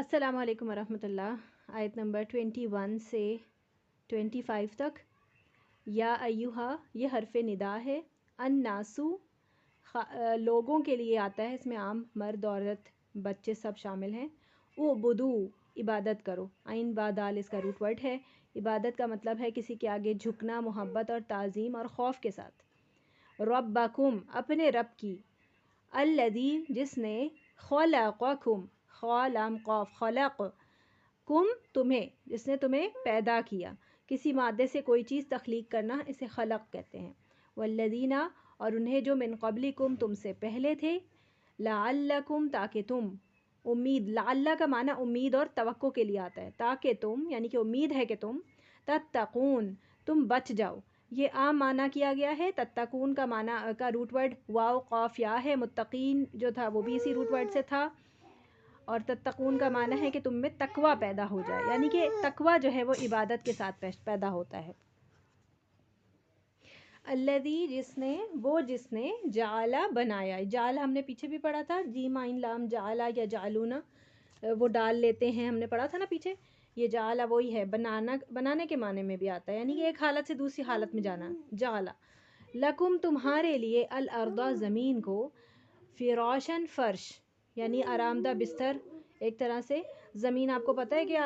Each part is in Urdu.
السلام علیکم ورحمۃ اللہ۔ آیت نمبر 21 سے 25 تک۔ یا ایہا، یہ حرف ندا ہے۔ الناسو، لوگوں کے لیے آتا ہے، اس میں عام مرد عورت بچے سب شامل ہیں۔ اعبدو، عبادت کرو۔ عین با دال اس کا روٹ ورڈ ہے۔ عبادت کا مطلب ہے کسی کے آگے جھکنا محبت اور تعظیم اور خوف کے ساتھ۔ ربکم، اپنے رب کی۔ الذی، جس نے، خلقکم، خالام قاف، خلق کم، تمہیں، جس نے تمہیں پیدا کیا۔ کسی مادے سے کوئی چیز تخلیق کرنا اسے خلق کہتے ہیں۔ والذین، اور انہیں جو من قبلکم، تم سے پہلے تھے۔ لعلکم، تاکہ تم، امید، لعل کا معنی امید اور توقع کے لیے آتا ہے، تاکہ تم یعنی کہ امید ہے کہ تم، تتقون، تم بچ جاؤ۔ یہ عام معنی کیا گیا ہے۔ تتقون کا معنی کا روٹ ورڈ واو قاف یا ہے۔ متقین جو تھا وہ بھی اسی روٹ ورڈ سے تھا، اور تتقون کا معنی ہے کہ تم میں تقوی پیدا ہو جائے، یعنی کہ تقوی جو ہے وہ عبادت کے ساتھ پیدا ہوتا ہے۔ الذی، جس نے جعل، بنایا۔ جعل ہم نے پیچھے بھی پڑھا تھا، جیم عین لام جعل یا جعلون، وہ ڈال لیتے ہیں، ہم نے پڑھا تھا نا پیچھے۔ یہ جعل وہی ہے، بنانے کے معنی میں بھی آتا ہے، یعنی کہ ایک حالت سے دوسری حالت میں جانا۔ جعل لکم، تمہارے لیے، الارض، زمین کو، فراشن، فرش یعنی آرام دہ بستر ایک طرح سے۔ زمین آپ کو پتہ ہے کہ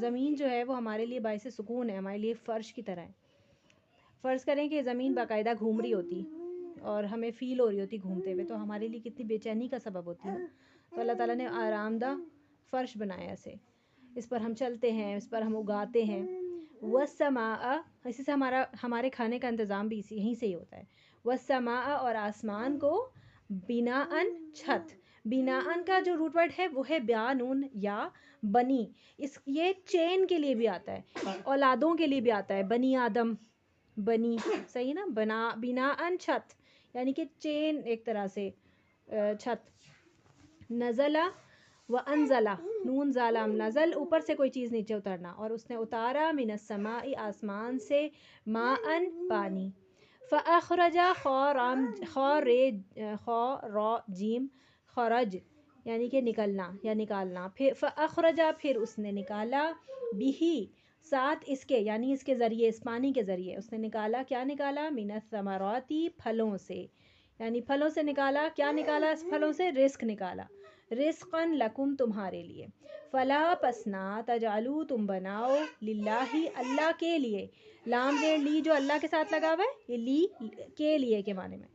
زمین جو ہے وہ ہمارے لیے باعث سکون ہے، ہمارے لیے فرش کی طرح ہے۔ فرض کریں کہ زمین باقاعدہ گھوم رہی ہوتی اور ہمیں فیل ہو رہی ہوتی گھومتے ہوئے، تو ہمارے لیے کتنی بے چینی کا سبب ہوتی ہے۔ تو اللہ تعالیٰ نے آرام دہ فرش بنایا اسے، اس پر ہم چلتے ہیں، اس پر ہم اگاتے ہیں۔ والسماء، اسی سے ہمارے کھانے کا انتظام بھی یہیں سے ہی ہوتا ہے۔ والسماء، اور آسمان کو، بناءً، چھت۔ بناءً کا جو روٹ ورڈ ہے وہ ہے بیانون یا بنی، یہ چین کے لیے بھی آتا ہے، اولادوں کے لیے بھی آتا ہے، بنی آدم، بنی، صحیح نا، بناءً، چھت یعنی کہ چین ایک طرح سے، چھت۔ نزلہ و انزلہ، نون زالام، نزل اوپر سے کوئی چیز نیچے اترنا، اور اس نے اتارا، من السماء، آسمان سے، ماءً، پانی۔ فاخرج، خا جیم، خرج یعنی کہ نکلنا یا نکالنا، پھر فاخرج، پھر اس نے نکالا، بھی، ساتھ اس کے یعنی اس کے ذریعے، اس پانی کے ذریعے اس نے نکالا، کیا نکالا، من الثمرات، پھلوں سے، یعنی پھلوں سے نکالا، کیا نکالا اس پھلوں سے، رزق نکالا، رزقاً لکم، تمہارے لیے۔ فلا، پس نہ، تجعلوا، تم بناؤ، للہ، اللہ کے لیے، لام زیر لی جو اللہ کے ساتھ لگا ہوا ہے، یہ لی کے لیے کے معنی میں،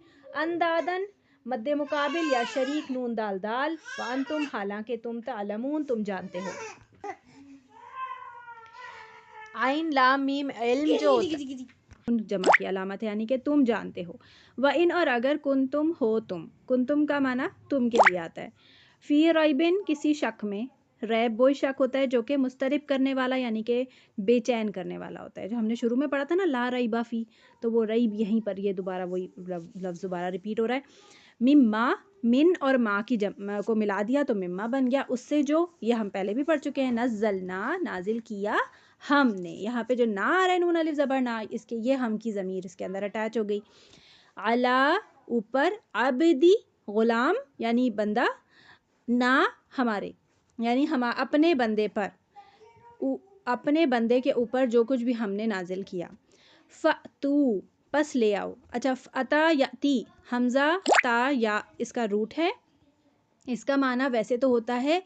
اندادن، مد مقابل یا شریک، نون دال دال، وانتم، حالانکہ تم، تعلمون، تم جانتے ہو۔ عین لام میم علم جو جمع کی علامت ہے، یعنی کہ تم جانتے ہو۔ وَإِنْ، اور اگر، کنتم، ہو تم، کنتم کا معنی تم کے لیے آتا ہے۔ فی ریبن، کسی شک میں، ریب وہی شک ہوتا ہے جو کہ مضطرب کرنے والا یعنی کہ بے چین کرنے والا ہوتا ہے، جو ہم نے شروع میں پڑھا تھا نا، لا ریب فی، تو وہ ریب یہیں پر یہ دوبارہ وہی لفظ دوبارہ ریپیٹ ہو رہا ہے۔ مما، من اور ما کی جمع کو ملا دیا تو مما بن گیا، اس سے جو، یہ ہم پہلے بھی پڑھ چکے ہیں، نزلنا، نازل کیا ہم نے، یہاں پہ جو نا آ رہا ہے نون الف زبر نا، اس کے یہ ہم کی ضمیر اس کے اندر اٹیچ ہو گئی۔ علا، اوپر، عبدی، غلام یعنی بندہ، نا، ہمارے یعنی ہم اپنے بندے پر، اپنے بندے کے اوپر جو کچھ بھی ہم نے نازل کیا۔ فَأْتُو، پس لے آؤ۔ اچھا، اتا یاتی، حمزہ تا یا اس کا روٹ ہے، اس کا معنی ویسے تو ہوتا ہے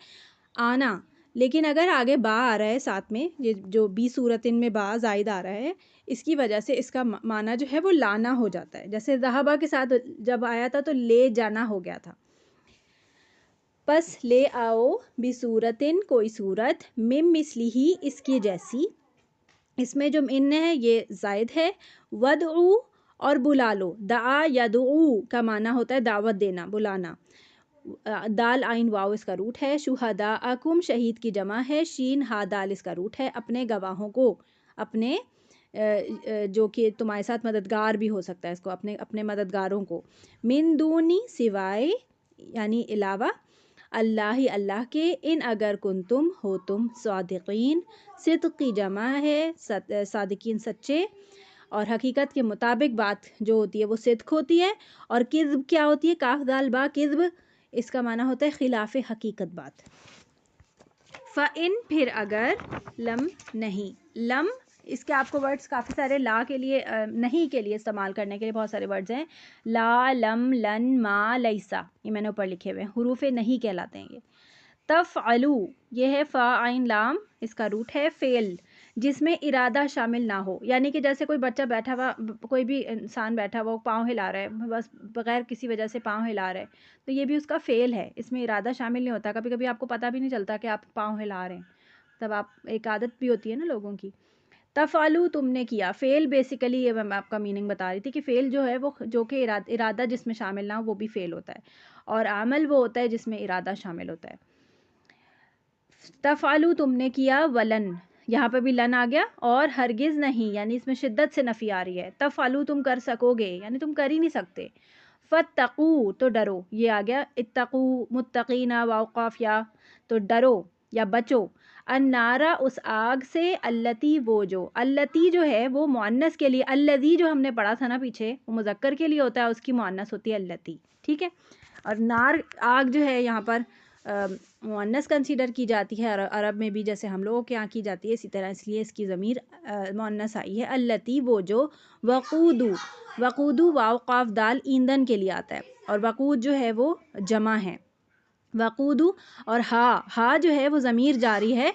آنا، لیکن اگر آگے با آ رہا ہے ساتھ میں، یہ جو بی صورت ان میں با زائد آ رہا ہے، اس کی وجہ سے اس کا معنی جو ہے وہ لانا ہو جاتا ہے، جیسے ذہبہ کے ساتھ جب آیا تھا تو لے جانا ہو گیا تھا۔ پس لے آؤ، بی صورتن، کوئی صورت، مم مثلہ، اس کی جیسی، اس میں جو ان ہے یہ زائد ہے، ودعو، اور بلا لو، دعا یدعو کا معنی ہوتا ہے دعوت دینا، بلانا، دال عین واو اس کا روٹ ہے، شہداءکم، شہید کی جمع ہے، شین ہا دال اس کا روٹ ہے، اپنے گواہوں کو، اپنے جو کہ تمہارے ساتھ مددگار بھی ہو سکتا ہے، اس کو اپنے مددگاروں کو، من دونی، سوائے یعنی علاوہ، اللہ، اللہ کے، ان اگر کنتم، ہو تم، صادقین، صدق کی جمع ہے، صادقین سچے، اور حقیقت کے مطابق بات جو ہوتی ہے وہ صدق ہوتی ہے، اور کذب کیا ہوتی ہے، کاف دال با کذب، اس کا معنی ہوتا ہے خلاف حقیقت بات۔ فَإِن پھر اگر لم نہیں لم اس کے آپ کو ورڈز کافی سارے لا کے لیے نہیں کے لیے استعمال کرنے کے لیے بہت سارے ورڈز ہیں لا لم لن ما لیسا یہ میں نے اوپر لکھے ہوئے ہیں حروف نہیں کہلاتے ہیں یہ تفعلو یہ ہے فا عین لام اس کا روٹ ہے فعل جس میں ارادہ شامل نہ ہو یعنی کہ جیسے کوئی بچہ بیٹھا ہوا کوئی بھی انسان بیٹھا ہوا وہ پاؤں ہلا رہا ہے بس بغیر کسی وجہ سے پاؤں ہلا رہا ہے تو یہ بھی اس کا فعل ہے اس میں ارادہ شامل نہیں ہوتا کبھی کبھی آپ کو پتہ بھی نہیں چلتا کہ آپ پاؤں ہلا رہے ہیں تب آپ ایک عادت بھی ہوتی ہے نا لوگوں کی تفعلو تم نے کیا فعل بیسیکلی یہ میں آپ کا میننگ بتا رہی تھی کہ فعل جو ہے وہ جو کہ ارادہ جس میں شامل نہ ہو وہ بھی فعل ہوتا ہے اور عمل وہ ہوتا ہے جس میں ارادہ شامل ہوتا ہے تفعلو تم نے کیا ولن یہاں پہ بھی لن آ گیا اور ہرگز نہیں یعنی اس میں شدت سے نفی آ رہی ہے تفعلو تم کر سکو گے یعنی تم کر ہی نہیں سکتے فتقو تو ڈرو یہ آ گیا اتقو متقینا واوقاف یا تو ڈرو یا بچو النارا اس آگ سے اللتی وہ جو ہے وہ مؤنث کے لیے الذی جو ہم نے پڑھا تھا نا پیچھے وہ مذکر کے لیے ہوتا ہے اس کی مؤنث ہوتی ہے اللتی ٹھیک ہے اور نار آگ جو ہے یہاں پر مؤنث کنسیڈر کی جاتی ہے عرب میں بھی جیسے ہم لوگوں کے یہاں کی جاتی ہے اسی طرح اس لیے اس کی ضمیر مؤنث آئی ہے اللتی وہ جو وقودو واو قاف دال ایندھن کے لیے آتا ہے اور وقود جو ہے وہ جمع ہے وقودو اور ہا جو ہے وہ ضمیر جاری ہے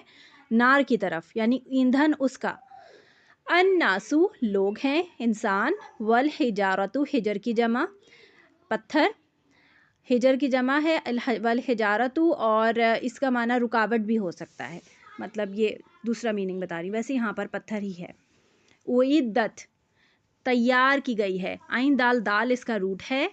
نار کی طرف یعنی ایندھن اس کا الناسو لوگ ہیں انسان والحجارتو حجر کی جمع پتھر حجر کی جمع ہے والحجارتو اور اس کا معنی رکاوٹ بھی ہو سکتا ہے مطلب یہ دوسرا میننگ بتا رہی ویسے یہاں پر پتھر ہی ہے اعدت تیار کی گئی ہے عین دال اس کا روٹ ہے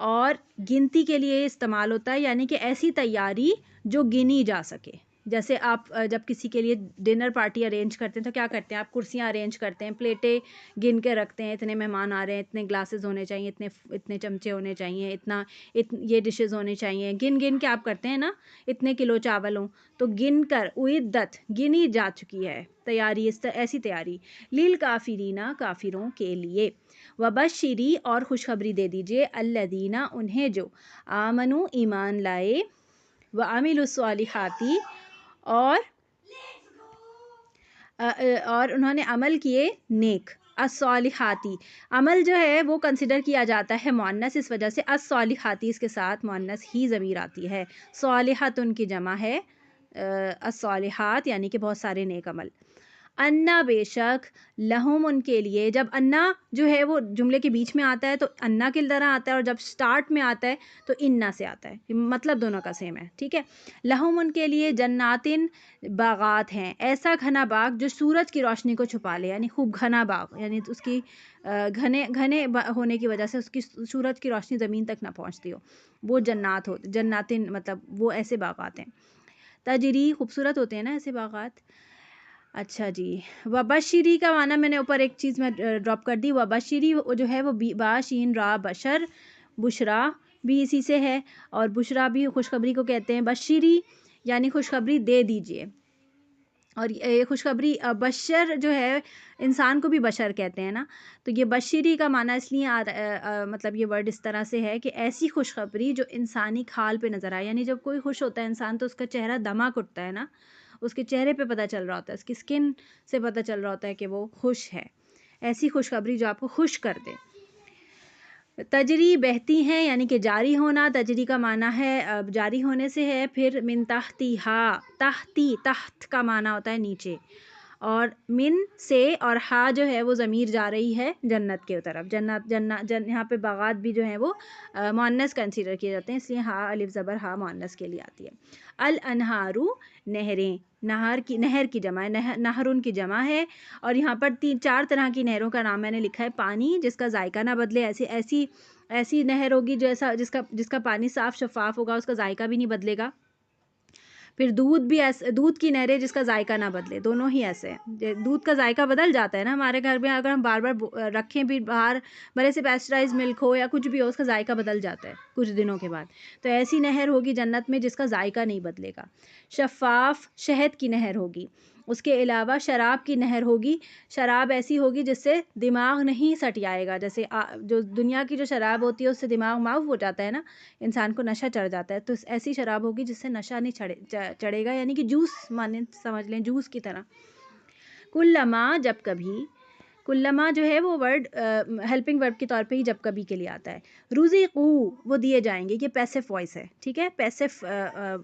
اور گنتی کے لیے استعمال ہوتا ہے یعنی کہ ایسی تیاری جو گنی جا سکے جیسے آپ جب کسی کے لیے ڈنر پارٹی ارینج کرتے ہیں تو کیا کرتے ہیں آپ کرسیاں ارینج کرتے ہیں پلیٹیں گن کے رکھتے ہیں اتنے مہمان آ رہے ہیں اتنے گلاسز ہونے چاہیے اتنے چمچے ہونے چاہیے یہ ڈشز ہونے چاہیے گن کے آپ کرتے ہیں نا اتنے کلو چاول ہوں تو گن کر اعدت گنی جا چکی ہے تیاری ایسی تیاری للکافرین کافروں کے لیے وبشری اور خوشخبری دے دیجئے الذین انہیں جو آمنو ایمان لائے وعملوا الصالحات اور انہوں نے عمل کیے نیک الصالحاتی عمل جو ہے وہ کنسیڈر کیا جاتا ہے مؤنث اس وجہ سے الصالحاتی اس کے ساتھ مؤنث ہی ضمیر آتی ہے صالحات ان کی جمع ہے الصالحات یعنی کہ بہت سارے نیک عمل انا بے شک لہم ان کے لیے جب انا جو ہے وہ جملے کے بیچ میں آتا ہے تو انا کی طرح آتا ہے اور جب سٹارٹ میں آتا ہے تو انا سے آتا ہے مطلب دونوں کا سیم ہے ٹھیک ہے لہم ان کے لیے جناتن باغات ہیں ایسا گھنا باغ جو سورج کی روشنی کو چھپا لے یعنی خوب گھنا باغ یعنی اس کی گھنے ہونے کی وجہ سے اس کی سورج کی روشنی زمین تک نہ پہنچتی ہو وہ جناتن مطلب وہ ایسے باغات ہیں تجری خوبصورت ہوتے ہیں نا ایسے باغات اچھا جی وبشری کا معنی میں نے اوپر ایک چیز میں ڈراپ کر دی وبشری جو ہے وہ باشین را بشر بشرا بھی اسی سے ہے اور بشرا بھی خوشخبری کو کہتے ہیں بشری یعنی خوشخبری دے دیجئے اور یہ خوشخبری بشر جو ہے انسان کو بھی بشر کہتے ہیں نا تو یہ بشری کا معنی اس لیے مطلب یہ ورڈ اس طرح سے ہے کہ ایسی خوشخبری جو انسانی کھال پہ نظر آئے یعنی جب کوئی خوش ہوتا ہے انسان تو اس کا چہرہ دمک اٹھتا ہے نا اس کے چہرے پہ پتہ چل رہا ہوتا ہے اس کی سکن سے پتہ چل رہا ہوتا ہے کہ وہ خوش ہے ایسی خوشخبری جو آپ کو خوش کر دے تجری بہتی ہیں یعنی کہ جاری ہونا تجری کا معنی ہے جاری ہونے سے ہے پھر من تحتی تحت کا معنی ہوتا ہے نیچے اور من سے اور ہا جو ہے وہ ضمیر جا رہی ہے جنت کے طرف جنت یہاں پہ باغات بھی جو ہیں وہ مؤنث کنسیڈر کیے جاتے ہیں اس لیے ہا الف زبر ہا مؤنث کے لیے آتی ہے الانہارو نہریں نہر کی جمع ہے نہرن کی جمع ہے اور یہاں پر 3-4 طرح کی نہروں کا نام میں نے لکھا ہے پانی جس کا ذائقہ نہ بدلے ایسی نہر ہوگی جس کا پانی صاف شفاف ہوگا اس کا ذائقہ بھی نہیں بدلے گا پھر دودھ کی نہریں جس کا ذائقہ نہ بدلے دونوں ہی ایسے ہیں دودھ کا ذائقہ بدل جاتا ہے نا ہمارے گھر میں اگر ہم بار بار رکھیں بھی باہر بھلے سے پیسچرائز ملک ہو یا کچھ بھی ہو اس کا ذائقہ بدل جاتا ہے کچھ دنوں کے بعد تو ایسی نہر ہوگی جنت میں جس کا ذائقہ نہیں بدلے گا شفاف شہد کی نہر ہوگی اس کے علاوہ شراب کی نہر ہوگی. شراب ایسی ہوگی جس سے دماغ نہیں سٹیائے گا. جیسے جو دنیا کی جو شراب ہوتی ہے اس سے دماغ معاف ہو جاتا ہے نا, انسان کو نشہ چڑھ جاتا ہے, تو ایسی شراب ہوگی جس سے نشہ نہیں چڑھے گا, یعنی کہ جوس مانے سمجھ لیں, جوس کی طرح. کلما جب کبھی, کلما جو ہے وہ ورڈ ہیلپنگ ورب کے طور پہ ہی جب کبھی کے لیے آتا ہے. رزقو وہ دیے جائیں گے, یہ پیسو وائس ہے, ٹھیک ہے, پیسو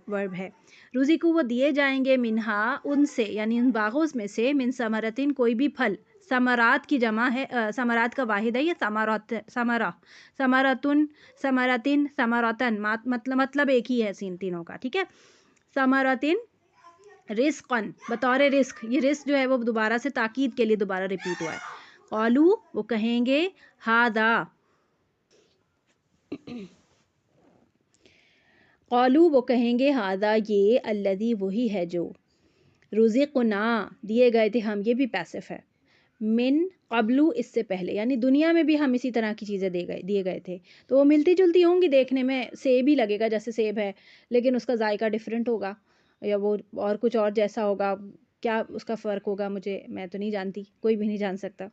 ورب ہے. رزقو وہ دیے جائیں گے, منہا ان سے, یعنی ان باغوں میں سے, من ثمرتن کوئی بھی پھل, ثمرات کی جمع ہے, ثمرات کا واحد ہے یہ ثمراتن, ثمراتن مطلب ایک ہی ہے سین تینوں کا, ٹھیک ہے. ثمراتن رزقن بطور رزق, یہ رزق جو ہے وہ دوبارہ سے تاکید کے لیے دوبارہ ریپیٹ ہوا ہے. قالو وہ کہیں گے, ہادا, قالو وہ کہیں گے, ہادا یہ, الذی وہی ہے جو, رزقنا دیے گئے تھے ہم, یہ بھی پیسف ہے, من قبلو اس سے پہلے, یعنی دنیا میں بھی ہم اسی طرح کی چیزیں دیے گئے تھے. تو وہ ملتی جلتی ہوں گی, دیکھنے میں سیب ہی لگے گا جیسے سیب ہے, لیکن اس کا ذائقہ ڈیفرنٹ ہوگا, یا وہ اور کچھ اور جیسا ہوگا, کیا اس کا فرق ہوگا مجھے, میں تو نہیں جانتی, کوئی بھی نہیں جان سکتا.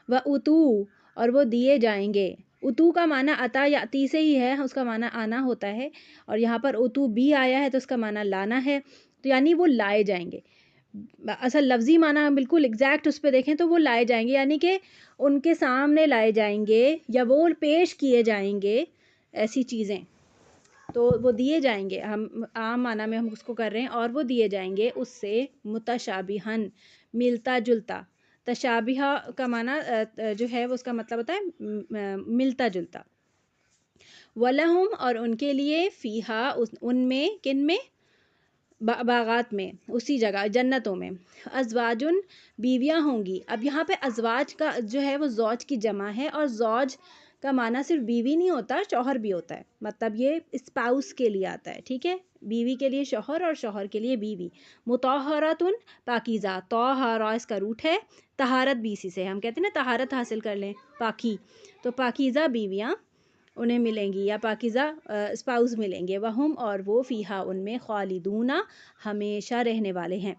وَأُتُوا اور وہ دیے جائیں گے. اتو کا معنی عطا یا عطی سے ہی ہے, اس کا معنی آنا ہوتا ہے, اور یہاں پر اتو بھی آیا ہے تو اس کا معنی لانا ہے, تو یعنی وہ لائے جائیں گے. اصل لفظی معنی بالکل ایگزیکٹ اس پہ دیکھیں تو وہ لائے جائیں گے, یعنی کہ ان کے سامنے لائے جائیں گے, یا وہ پیش کیے جائیں گے ایسی چیزیں, تو وہ دیے جائیں گے. ہم عام معنی میں ہم اس کو کر رہے ہیں, اور وہ دیے جائیں گے اس سے متشابہن ملتا جلتا. تشابیہ کا معنی جو ہے وہ اس کا مطلب ہوتا ہے ملتا جلتا. وَلَهُمْ اور ان کے لیے, فیہا ان میں, کن میں, باغات میں, اسی جگہ جنتوں میں, ازواجن بیویاں ہوں گی. اب یہاں پہ ازواج کا جو ہے وہ زوج کی جمع ہے, اور زوج کا معنی صرف بیوی نہیں ہوتا, شوہر بھی ہوتا ہے, مطلب یہ اسپاؤس کے لیے آتا ہے, ٹھیک ہے, بیوی کے لیے شوہر اور شوہر کے لیے بیوی. مطہراتن پاکیزہ, طہارا اس کا روٹ ہے, طہارت بھی اسی سے, ہم کہتے ہیں نا طہارت حاصل کر لیں, پاکی, تو پاکیزہ بیویاں انہیں ملیں گی, یا پاکیزہ اسپاؤس ملیں گے. وہم اور وہ, فیہا ان میں, خالدون ہمیشہ رہنے والے ہیں.